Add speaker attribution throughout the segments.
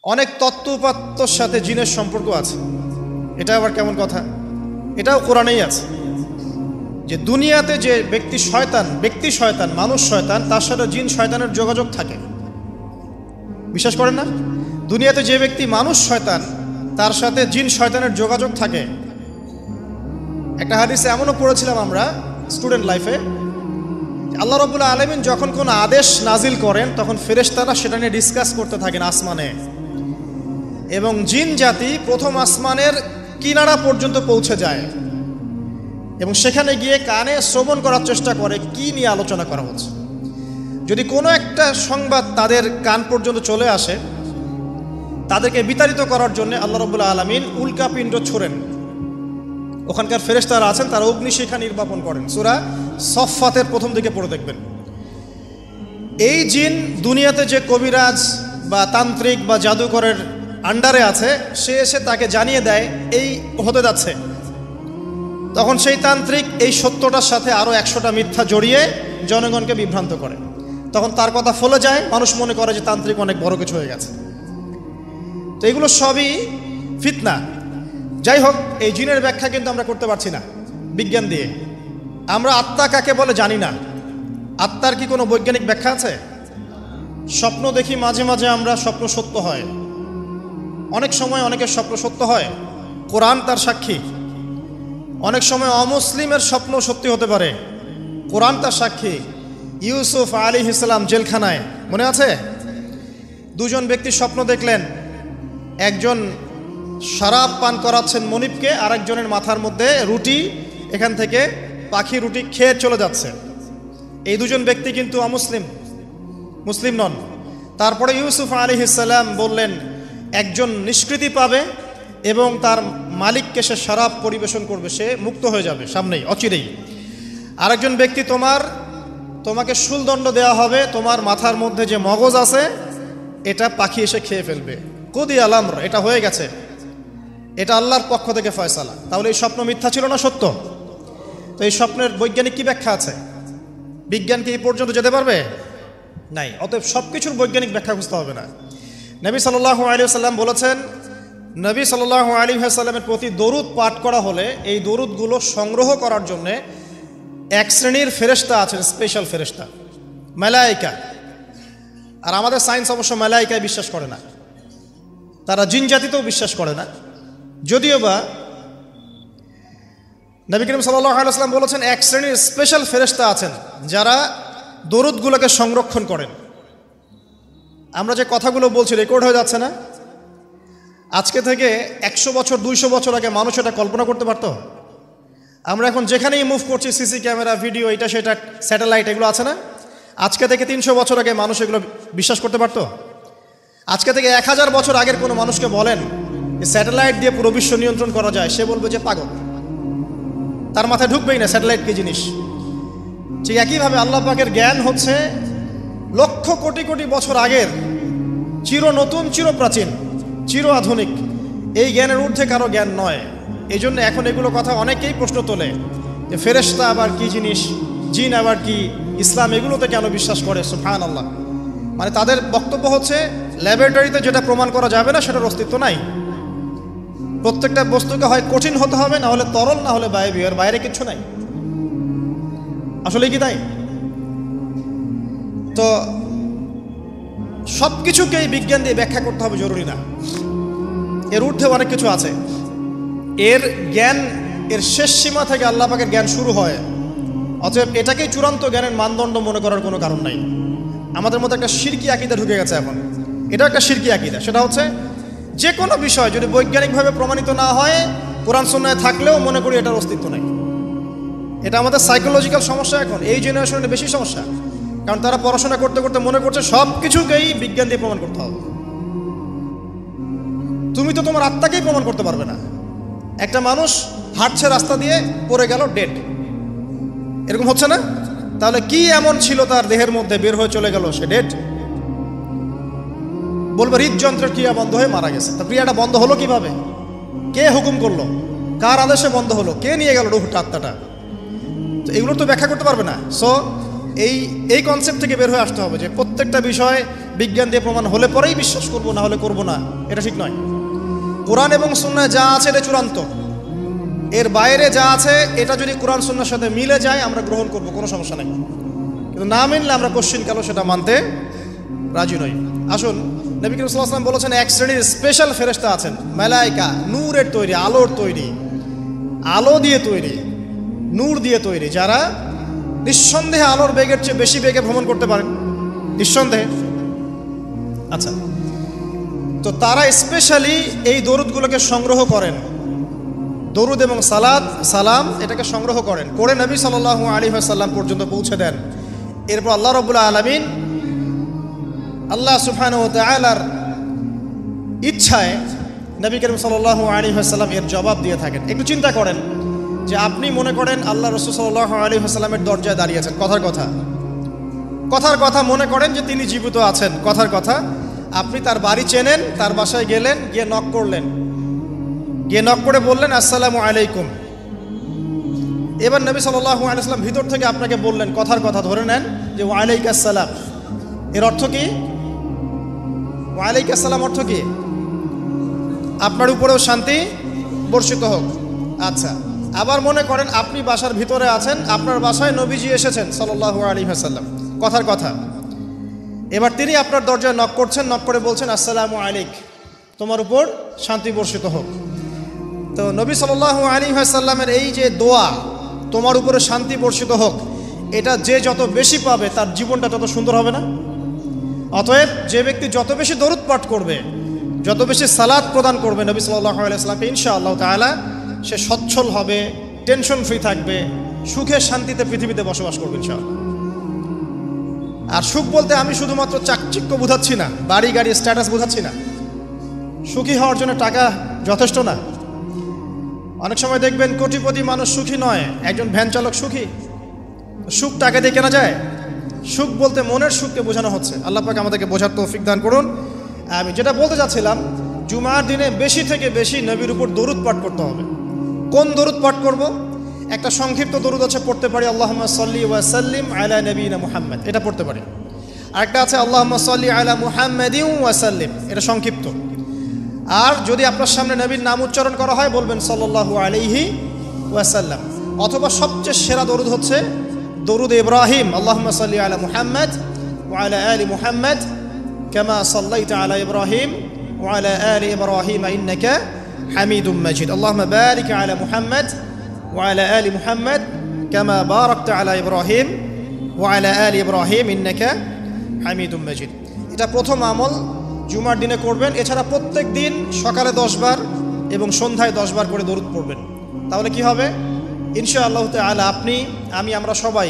Speaker 1: অনেক তত্ত্ব উপাত্তর সাথে জিনের সম্পর্ক আছে। এটা আবার কেমন কথা? এটাও কোরআনেই আছে যে দুনিয়াতে যে ব্যক্তি শয়তান মানুষ শয়তান, তার সাথে জিন শয়তানের যোগাযোগ থাকে। বিশ্বাস করেন না? দুনিয়াতে যে ব্যক্তি মানুষ শয়তান, তার সাথে জিন শয়তানের যোগাযোগ থাকে। একটা হাদিসে এমনও পড়েছিলাম আমরা স্টুডেন্ট লাইফে, আল্লাহ রাব্বুল আলামিন যখন কোনো আদেশ নাজিল করেন তখন ফেরেশতারা সেটা নিয়ে ডিসকাস করতে থাকেন আসমানে, এবং জিন জাতি প্রথম আসমানের কিনারা পর্যন্ত পৌঁছে যায় এবং সেখানে গিয়ে কানে শ্রবণ করার চেষ্টা করে কি নিয়ে আলোচনা করা হচ্ছে। যদি কোনো একটা সংবাদ তাদের কান পর্যন্ত চলে আসে, তাদেরকে বিতাড়িত করার জন্য আল্লাহ রাব্বুল আলামিন উল্কাপিণ্ড ছোড়েন। ওখানকার ফেরেশতারা আছেন, তারা অগ্নিশিখা নির্বাপন করেন। সূরা সফফাতের প্রথম দিকে পড়ে দেখবেন। এই জিন দুনিয়াতে যে কবিরাজ বা তান্ত্রিক বা জাদুকরের আন্ডারে আছে, সে এসে তাকে জানিয়ে দেয় এই হতে যাচ্ছে। তখন সেই তান্ত্রিক এই সত্যটার সাথে আরও 100টা মিথ্যা জড়িয়ে জনগণকে বিভ্রান্ত করে। তখন তার কথা ফলে যায়, মানুষ মনে করে যে তান্ত্রিক অনেক বড় কিছু হয়ে গেছে। তো এগুলো সবই ফিতনা। যাই হোক, এই জিনের ব্যাখ্যা কিন্তু আমরা করতে পারছি না বিজ্ঞান দিয়ে। আমরা আত্মা কাকে বলে জানি না। আত্মার কি কোনো বৈজ্ঞানিক ব্যাখ্যা আছে? স্বপ্ন দেখি মাঝে মাঝে আমরা, স্বপ্ন সত্য হয়। অনেক সময় অনেকের স্বপ্ন সত্য হয়, কোরআন তার সাক্ষী। অনেক সময় অমুসলিমের স্বপ্ন সত্যি হতে পারে, কোরআন তার সাক্ষী। ইউসুফ আলাইহিস সালাম জেলখানায়, মনে আছে? দুজন ব্যক্তি স্বপ্ন দেখলেন, একজন শরাব পান করাচ্ছেন মনিবকে, আর একজনের মাথার মধ্যে রুটি, এখান থেকে পাখি রুটি খেয়ে চলে যাচ্ছে। এই দুজন ব্যক্তি কিন্তু অমুসলিম, মুসলিম নন। তারপরে ইউসুফ আলাইহিস সালাম বললেন, একজন নিষ্কৃতি পাবে এবং তার মালিককে সে শরাব পরিবেশন করবে, সে মুক্ত হয়ে যাবে সামনেই, অচিরেই। আরেকজন ব্যক্তি তোমাকে শুলদণ্ড দেওয়া হবে, তোমার মাথার মধ্যে যে মগজ আছে এটা পাখি এসে খেয়ে ফেলবে। কুদি আল-আমর, এটা হয়ে গেছে, এটা আল্লাহর পক্ষ থেকে ফয়সালা। তাহলে এই স্বপ্ন মিথ্যা ছিল না সত্য? তো এই স্বপ্নের বৈজ্ঞানিক কি ব্যাখ্যা আছে? বিজ্ঞান কি এই পর্যন্ত যেতে পারবে? নাই। অতএব সব কিছুর বৈজ্ঞানিক ব্যাখ্যা খুঁজতে হবে না। নবী সাল্লাল্লাহু আলাইহি ওয়াসাল্লাম বলেছেন, নবী সাল্লাল্লাহু আলাইহি ওয়াসাল্লামের প্রতি দরুদ পাঠ করা হলে এই দরুদগুলো সংগ্রহ করার জন্যে এক শ্রেণীর ফেরেশতা আছেন, স্পেশাল ফেরেশতা, মালায়েকা। আর আমাদের সায়েন্স অবশ্য মালায়েকায় বিশ্বাস করে না, তারা জিন জাতিতেও বিশ্বাস করে না। যদিও বা নবী করিম সাল্লাল্লাহু আলাইহি ওয়াসাল্লাম বলেছেন এক শ্রেণীর স্পেশাল ফেরেশতা আছেন যারা দরুদগুলোকে সংরক্ষণ করেন। আমরা যে কথাগুলো বলছি রেকর্ড হয়ে যাচ্ছে না? আজকে থেকে 100 বছর 200 বছর আগে মানুষ এটা কল্পনা করতে পারতো? আমরা এখন যেখানেই মুভ করছি, সিসি ক্যামেরা, ভিডিও, এটা সেটা, স্যাটেলাইট, এগুলো আছে না? আজকে থেকে 300 বছর আগে মানুষ এগুলো বিশ্বাস করতে পারতো? আজকে থেকে 1000 বছর আগের কোনো মানুষকে বলেন স্যাটেলাইট দিয়ে পুরো বিশ্ব নিয়ন্ত্রণ করা যায়, সে বলবে যে পাগল, তার মাথায় ঢুকবেই না স্যাটেলাইট কি জিনিস। ঠিক একইভাবে আল্লাহ পাকের জ্ঞান হচ্ছে লক্ষ কোটি কোটি বছর আগের, চির নতুন, চির প্রাচীন, চির আধুনিক। এই জ্ঞানের ঊর্ধ্বে কারো জ্ঞান নয়। এই জন্য এখন এগুলো কথা অনেকেই প্রশ্ন তোলে যে ফেরেশতা আবার কি জিনিস, জিন আবার কি, ইসলাম এগুলোতে কেন বিশ্বাস করে? সুবহানাল্লাহ। মানে তাদের বক্তব্য হচ্ছে ল্যাবরেটরিতে যেটা প্রমাণ করা যাবে না সেটার অস্তিত্ব নাই। প্রত্যেকটা বস্তুকে হয় কঠিন হতে হবে, না হলে তরল, না হলে বায়বীয়, এর বাইরে কিছু নাই। আসলে কি তাই? তো সব কিছুকেই বিজ্ঞান দিয়ে ব্যাখ্যা করতে হবে জরুরি না, এর ঊর্ধ্বে অনেক কিছু আছে। এর জ্ঞান, এর শেষ সীমা থেকে আল্লাহ পাকের জ্ঞান শুরু হয়। অতএব এটাকেই চূড়ান্ত জ্ঞানের মানদণ্ড মনে করার কোনো কারণ নাই। আমাদের মধ্যে একটা শিরকি আকীদা ঢুকে গেছে এখন। এটা একটা শিরকি আকীদা। সেটা হচ্ছে যে কোনো বিষয় যদি বৈজ্ঞানিকভাবে প্রমাণিত না হয়, কোরআন সুন্নাহয় থাকলেও মনে করি এটার অস্তিত্ব নাই। এটা আমাদের সাইকোলজিক্যাল সমস্যা। এখন এই জেনারেশনের বেশি সমস্যা, কারণ তারা পড়াশোনা করতে করতে মনে করছে সব কিছুকেই বিজ্ঞান দিয়ে প্রমাণ করতে হবে। তুমি তো তোমার আত্মাকেই প্রমাণ করতে পারবে না। একটা মানুষ হাঁটছে রাস্তা দিয়ে, পড়ে গেল, ডেড, এরকম হচ্ছে না? তাহলে কি এমন ছিল তার দেহের মধ্যে, বের হয়ে চলে গেল, সে ডেড? বলবে হৃদযন্ত্রের ক্রিয়া বন্ধ হয়ে মারা গেছে। তা ক্রিয়াটা বন্ধ হলো কিভাবে? কে হুকুম করলো? কার আদেশে বন্ধ হলো? কে নিয়ে গেল রুহটা, আত্মাটা? তো এগুলো তো ব্যাখ্যা করতে পারবে না। সো এই কনসেপ্ট থেকে বের হয়ে আসতে হবে যে প্রত্যেকটা বিষয় বিজ্ঞান দিয়ে প্রমাণ হলে পরেই বিশ্বাস করব, না হলে করব না, এটা ঠিক নয়। কোরআন এবং সুন্নাহ যা আছে এটা চূড়ান্ত, এর বাইরে যা আছে এটা যদি কোরআন সুন্নাহর সাথে মিলে যায় আমরা গ্রহণ করব, কোনো সমস্যা নেই। কিন্তু না মিললে আমরা কোশ্চিন কালো সেটা মানতে রাজি নই। আসুন, নবী করিম সাল্লাল্লাহু আলাইহি ওয়াসাল্লাম বলেছেন এক শ্রেণীর স্পেশাল ফেরেশতা আছেন, মালায়েকা, নূরের তৈরি, আলোর তৈরি, আলো দিয়ে তৈরি, নূর দিয়ে তৈরি, যারা নিঃসন্দেহে আলোর বেগের চেয়ে বেশি বেগে ভ্রমণ করতে পারেন, নিঃসন্দেহে। আচ্ছা, তো তারা স্পেশালি এই দরুদগুলোকে সংগ্রহ করেন, দরুদ এবং সালাম এটাকে সংগ্রহ করেন, করে নবী সাল্লাল্লাহু আলাইহি ওয়াসাল্লাম পর্যন্ত পৌঁছে দেন। এরপর আল্লাহ রাব্বুল আলামিন, আল্লাহ সুবহানাহু ওয়া তাআলার ইচ্ছায় নবী করিম সাল্লাল্লাহু আলাইহি ওয়াসাল্লাম এর জবাব দিয়ে থাকেন। একটু চিন্তা করেন যে আপনি মনে করেন আল্লাহ রাসূল সাল্লাল্লাহু আলাইহি ওয়াসাল্লামের দরজায় দাঁড়িয়ে আছেন, কথার কথা মনে করেন যে তিনি জীবিত আছেন, কথার কথা। আপনি তার বাড়ি চেনেন, তার বাসায় গেলেন, গিয়ে নক করলেন, গিয়ে নক করে বললেন আসসালামু আলাইকুম। এবার নবী সাল্লাল্লাহু আলাইহি ওয়াসাল্লাম ভিতর থেকে আপনাকে বললেন, কথার কথা ধরে নেন যে ওয়ালাইকুম আসসালাম। এর অর্থ কি? ওয়ালাইকুম আসসালাম অর্থ কি? আপনার উপরেও শান্তি বর্ষিত হোক। আচ্ছা, আবার মনে করেন আপনি বাসার ভিতরে আছেন, আপনার বাসায় নবীজি এসেছেন সাল্লাল্লাহু আলাইহি ওয়াসাল্লাম, কথার কথা। এবার তিনি আপনার দরজায় নক করছেন, নক করে বলছেন আসসালামু আলাইক, তোমার উপর শান্তি বর্ষিত হোক। তো নবী সাল্লাল্লাহু আলাইহি ওয়াসাল্লামের এই যে দোয়া, তোমার উপরে শান্তি বর্ষিত হোক, এটা যে যত বেশি পাবে তার জীবনটা তত সুন্দর হবে না? অতএব যে ব্যক্তি যত বেশি দরুদ পাঠ করবে, যত বেশি সালাত প্রদান করবে নবী সাল্লাল্লাহু আলাইহি ওয়াসাল্লামকে, ইনশাআল্লাহ তাআলা সে সচ্ছল হবে, টেনশন ফ্রি থাকবে, সুখে শান্তিতে পৃথিবীতে বসবাস করবে ইনশাআল্লাহ। আর সুখ বলতে আমি শুধুমাত্র চাকচিক্য বোঝাচ্ছি না, বাড়ি গাড়ি স্ট্যাটাস বোঝাচ্ছি না। সুখী হওয়ার জন্য টাকা যথেষ্ট না। অনেক সময় দেখবেন কোটিপতি মানুষ সুখী নয়, একজন ভ্যান চালক সুখী। সুখ টাকা দিয়ে কেনা যায়? সুখ বলতে মনের সুখকে বোঝানো হচ্ছে। আল্লাহ পাক আমাদেরকে বোঝার তৌফিক দান করুন। আমি যেটা বলতে চাচ্ছিলাম, জুমার দিনে বেশি থেকে বেশি নবীর উপর দরুদ পাঠ করতে হবে। কোন দরুদ পাঠ করব? একটা সংক্ষিপ্ত দরুদ আছে, পড়তে পারি আল্লাহুম্মা সাল্লি ওয়া সাল্লিম আলা নবিয়িনা মুহাম্মদ, এটা পড়তে পারি। আরেকটা আছে আল্লাহুম্মা সাল্লি আলা মুহাম্মাদিন ওয়া সাল্লিম, এটা সংক্ষিপ্ত। আর যদি আপনার সামনে নবীর নাম উচ্চারণ করা হয় বলবেন সাল্লাল্লাহু আলাইহি ওয়াসাল্লাম। অথবা সবচেয়ে সেরা দরুদ হচ্ছে দরুদ ইব্রাহিম, আল্লাহুম্মা সাল্লি আলা মুহাম্মদ ওয়া আলা আলি মুহাম্মদ কামা সাল্লাইতা আলা ইব্রাহিম ওয়া আলা আলি ইব্রাহিম ইন্নাকা হামিদুম মাজিদ। আল্লাহুম্মা বারিক আলা মুহাম্মদ ওয়া আলা আলি মুহাম্মদ কামা বারাকতা আলা ইব্রাহিম ওয়া আলা আলি ইব্রাহিম ইন্নাকা হামিদুম মাজিদ। এটা প্রথম আমল, জুমার দিনে করবেন। এছাড়া প্রত্যেক দিন সকালে 10 বার এবং সন্ধ্যায় 10 বার করে দরুদ পড়বেন। তাহলে কি হবে? ইনশাআল্লাহ তাআলা আপনি, আমি, আমরা সবাই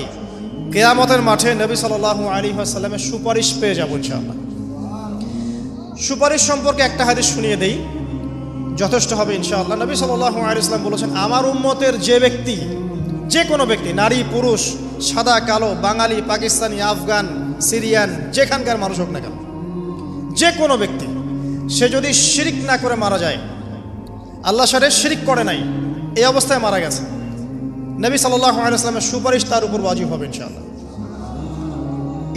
Speaker 1: কিয়ামতের মাঠে নবী সাল্লাল্লাহু আলাইহি ওয়াসাল্লামের সুপারিশ পেয়ে যাব ইনশাআল্লাহ। সুপারিশ সম্পর্কে একটা হাদিস শুনিয়ে দেই, যথেষ্ট হবে ইনশাআল্লাহ। নবী সাল্লাল্লাহু আলাইহি ওয়াসাল্লাম বলেছেন, আমার উম্মতের যে ব্যক্তি, যে কোনো ব্যক্তি, নারী পুরুষ, সাদা কালো, বাঙালি, পাকিস্তানি, আফগান, সিরিয়ান, যেখানকার মানুষ হোক না কেন, যে কোনো ব্যক্তি, সে যদি শিরিক না করে মারা যায়, আল্লাহর সাথে শিরিক করে নাই, এই অবস্থায় মারা গেছে, নবী সাল্লাল্লাহু আলাইহি ওয়াসাল্লামের সুপারিশ তার উপর ওয়াজিব হবে ইনশাআল্লাহ।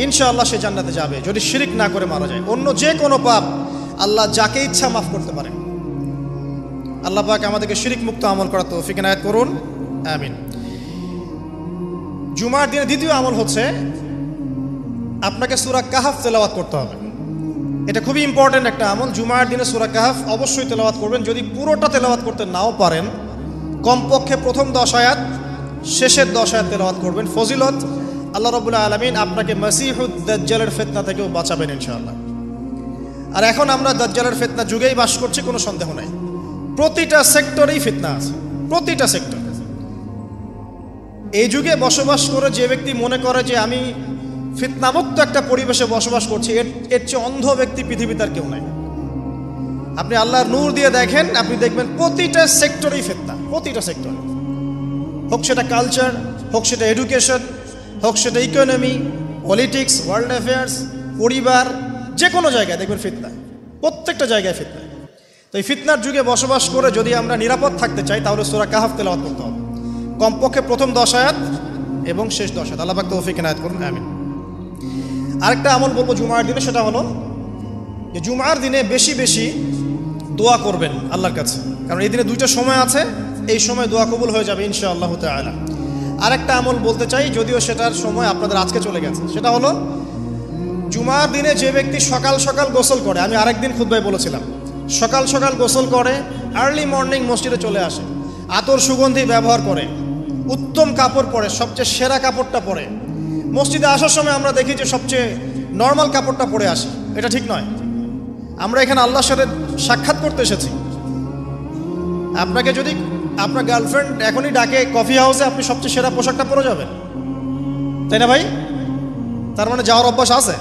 Speaker 1: ইনশাআল্লাহ সে জান্নাতে যাবে যদি শিরিক না করে মারা যায়। অন্য যে কোনো পাপ আল্লাহ যাকে ইচ্ছা মাফ করতে পারে। আল্লাহ পাক আমাদেরকে শিরিক মুক্ত আমল করার তৌফিক এনায়েত করুন, আমিন। জুমার দিনে দ্বিতীয় আমল হচ্ছে আপনাকে সূরা কাহফ তেলাওয়াত করতে হবে। এটা খুবই ইম্পর্টেন্ট একটা আমল। জুমার দিনে সূরা কাহফ অবশ্যই তেলাওয়াত করবেন। যদি পুরোটা তেলাওয়াত করতে নাও পারেন, কমপক্ষে প্রথম 10 আয়াত, শেষের 10 আয়াত তেলাওয়াত করবেন। ফজিলত, আল্লাহ রাব্বুল আলামিন আপনাকে মাসিহুদ দাজ্জালের ফিতনা থেকেও বাঁচাবেন ইনশাআল্লাহ। আর এখন আমরা দাজ্জালের ফিতনা যুগেই বাস করছি, কোনো সন্দেহ নাই। প্রতিটা সেক্টরেই ফিতনা আছে, প্রতিটা সেক্টর। এই যুগে বসবাস করে যে ব্যক্তি মনে করে যে আমি ফিতনামুক্ত একটা পরিবেশে বসবাস করছি, এর চেয়ে অন্ধ ব্যক্তি পৃথিবীতে আর কেউ নাই। আপনি আল্লাহর নূর দিয়ে দেখেন, আপনি দেখবেন প্রতিটা সেক্টরেই ফিতনা, প্রতিটা সেক্টরে। হোক সেটা কালচার, হোক সেটা এডুকেশন, হোক সেটা ইকোনমি, পলিটিক্স, ওয়ার্ল্ড অ্যাফেয়ার্স, পরিবার, যে কোনো জায়গায় দেখবেন ফিতনা, প্রত্যেকটা জায়গায় ফিতনা। তো এই ফিতনার যুগে বসবাস করে যদি আমরা নিরাপদ থাকতে চাই, তাহলে সূরা কাহফ তেলাওয়াত করতে হবে। কমপক্ষে প্রথম 10 আয়াত, এবং শেষ 10 রাত। আল্লাহ পাক তৌফিক এনায়েত করুন, আমিন। আরেকটা আমল বলবো জুমার দিনে, সেটা হলো যে জুমার দিনে বেশি বেশি দোয়া করবেন আল্লাহর কাছে, কারণ এই দিনে 2টা সময় আছে, এই সময় দোয়া কবুল হয়ে যাবে ইনশাআল্লাহ তাআলা। আরেকটা আমল বলতে চাই, যদিও সেটার সময় আপনাদের আজকে চলে গেছে, সেটা হলো জুমার দিনে যে ব্যক্তি সকাল সকাল গোসল করে, আমি আরেকদিন খুতবায় বলেছিলাম, সকাল সকাল গোসল করে, আর্লি মর্নিং মসজিদে চলে আসে, আতর সুগন্ধি ব্যবহার করে, উত্তম কাপড় পরে, সবচেয়ে সেরা কাপড়টা পরে, মসজিদে আসার সময় আমরা দেখি যে সবচেয়ে নর্মাল কাপড়টা পরে আসি, এটা ঠিক নয়। আমরা এখানে আল্লাহর সাথে সাক্ষাৎ করতে এসেছি। আপনাকে যদি আপনার গার্লফ্রেন্ড এখনই ডাকে কফি হাউসে, আপনি সবচেয়ে সেরা পোশাকটা পরে যাবেন, তাই না ভাই? তার মানে যাওয়ার অভ্যাস আছে।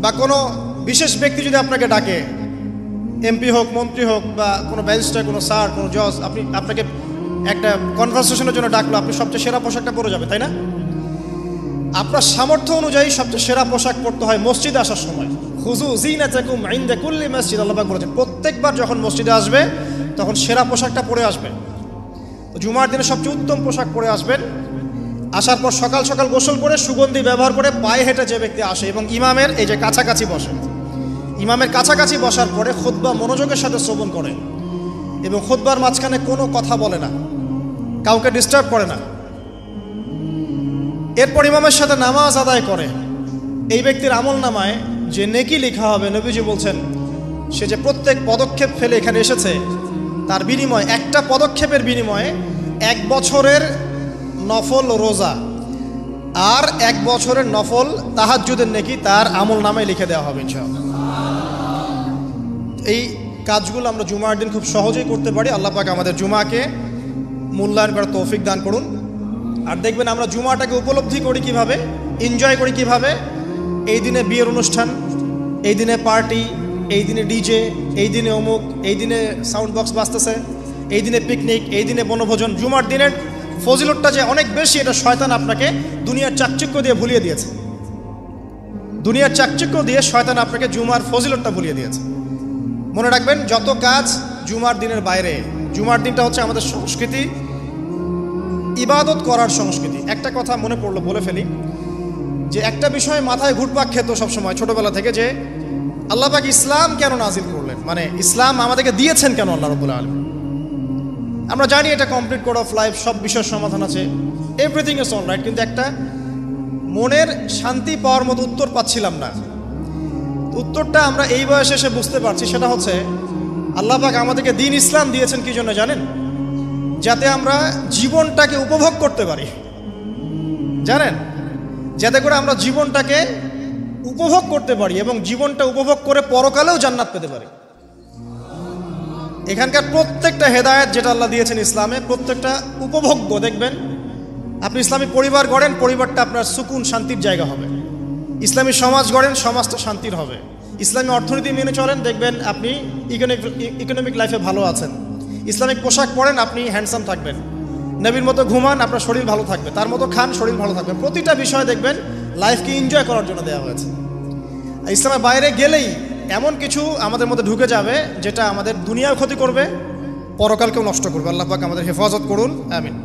Speaker 1: বা কোনো বিশেষ ব্যক্তি যদি আপনাকে ডাকে, এমপি হোক, মন্ত্রী হোক, বা কোনো ব্যারিস্টার, কোনো স্যার, কোনো জজ, আপনাকে একটা কনভারসেশনের জন্য ডাকলো, আপনি সবচেয়ে সেরা পোশাকটা পরে যাবেন, তাই না? আপনার সামর্থ্য অনুযায়ী সবচেয়ে সেরা পোশাক পরতে হয় মসজিদে আসার সময়। খুযু যিনাতাকুম ইনদা কুল্লি মসজিদ, আল্লাহ পাক বলেছেন প্রত্যেকবার যখন মসজিদে আসবে তখন সেরা পোশাকটা পরে আসবে। তো জুমার দিনে সবচেয়ে উত্তম পোশাক পরে আসবেন। আসার পর সকাল সকাল গোসল করে সুগন্ধি ব্যবহার করে পায়ে হেঁটে যে ব্যক্তি আসে এবং ইমামের এই যে কাছাকাছি বসে, ইমামের কাছাকাছি বসার পরে খুতবা মনোযোগের সাথে শ্রবণ করে এবং খুতবার মাঝখানে কোনো কথা বলে না, কাউকে ডিস্টার্ব করে না। এরপর ইমামের সাথে নামাজ আদায় করে। এই ব্যক্তির আমল নামায় যে নেকি লেখা হবে, নবীজি বলছেন সে যে প্রত্যেক পদক্ষেপ ফেলে এখানে এসেছে, তার বিনিময়ে, একটা পদক্ষেপের বিনিময়ে 1 বছরের নফল রোজা আর 1 বছরের নফল তাহাজ্জুদের নেকি তার আমল নামায় লিখে দেওয়া হবে ইনশাআল্লাহ। এই কাজগুলো আমরা জুমার দিন খুব সহজেই করতে পারি। আল্লাহ পাক আমাদের জুমাকে মূল্যায়ন করার তৌফিক দান করুন। আর দেখবেন আমরা জুমাটাকে উপলব্ধি করি কিভাবে, এনজয় করি কিভাবে। এই দিনে বিয়ের অনুষ্ঠান, এই দিনে পার্টি, এই দিনে ডিজে, এই দিনে অমুক, এই দিনে সাউন্ড বক্স বাজতেছে, এই দিনে পিকনিক, এই দিনে বনভোজন। জুমার দিনের ফজিলতটা যে অনেক বেশি, এটা শয়তান আপনাকে দুনিয়ার চাকচিক্য দিয়ে ভুলিয়ে দিয়েছে। দুনিয়ার চাকচিক্য দিয়ে শয়তান আপনাকে জুমার ফজিলতটা ভুলিয়ে দিয়েছে। মনে রাখবেন, যত কাজ জুমার দিনের বাইরে, জুমার দিনটা হচ্ছে আমাদের সংস্কৃতি, ইবাদত করার সংস্কৃতি। একটা কথা মনে পড়লো, বলে ফেলি, যে একটা বিষয় মাথায় ঘুরপাক খেত সবসময় ছোটবেলা থেকে, যে আল্লাহ পাক ইসলাম কেন নাজিল করলেন, মানে ইসলাম আমাদেরকে দিয়েছেন কেন আল্লাহ রাব্বুল আলামিন। আমরা জানি এটা কমপ্লিট কোড অফ লাইফ, সব বিষয়ের সমাধান আছে, এভরিথিং ইজ অল রাইট, কিন্তু একটা মনের শান্তি পাওয়ার মতো উত্তর পাচ্ছিলাম না। উত্তরটা আমরা এই বয়সে এসে বুঝতে পারছি, সেটা হচ্ছে আল্লাহ পাক আমাদেরকে দ্বীন ইসলাম দিয়েছেন কি জন্য জানেন? যাতে আমরা জীবনটাকে উপভোগ করতে পারি। জানেন, যাতে করে আমরা জীবনটাকে উপভোগ করতে পারি এবং জীবনটা উপভোগ করে পরকালেও জান্নাত পেতে পারি। এখানকার প্রত্যেকটা হেদায়েত যেটা আল্লাহ দিয়েছেন ইসলামে, প্রত্যেকটা উপভোগ্য। দেখবেন আপনি ইসলামী পরিবার গড়েন, পরিবারটা আপনার সুকুন শান্তির জায়গা হবে। ইসলামী সমাজ গড়েন, সমাজটা শান্তির হবে। ইসলামী অর্থনীতি মেনে চলেন, দেখবেন আপনি ইকোনমিক লাইফে ভালো আছেন। ইসলামিক পোশাক পরেন, আপনি হ্যান্ডসাম থাকবেন। নবীর মতো ঘুমান, আপনার শরীর ভালো থাকবে। তার মতো খান, শরীর ভালো থাকবে। প্রতিটা বিষয় দেখবেন লাইফকে এনজয় করার জন্য দেওয়া হয়েছে। ইসলামের বাইরে গেলেই এমন কিছু আমাদের মধ্যে ঢুকে যাবে যেটা আমাদের দুনিয়াও ক্ষতি করবে, পরকালকেও নষ্ট করবে। আল্লাহ পাক আমাদের হেফাজত করুন, আমিন।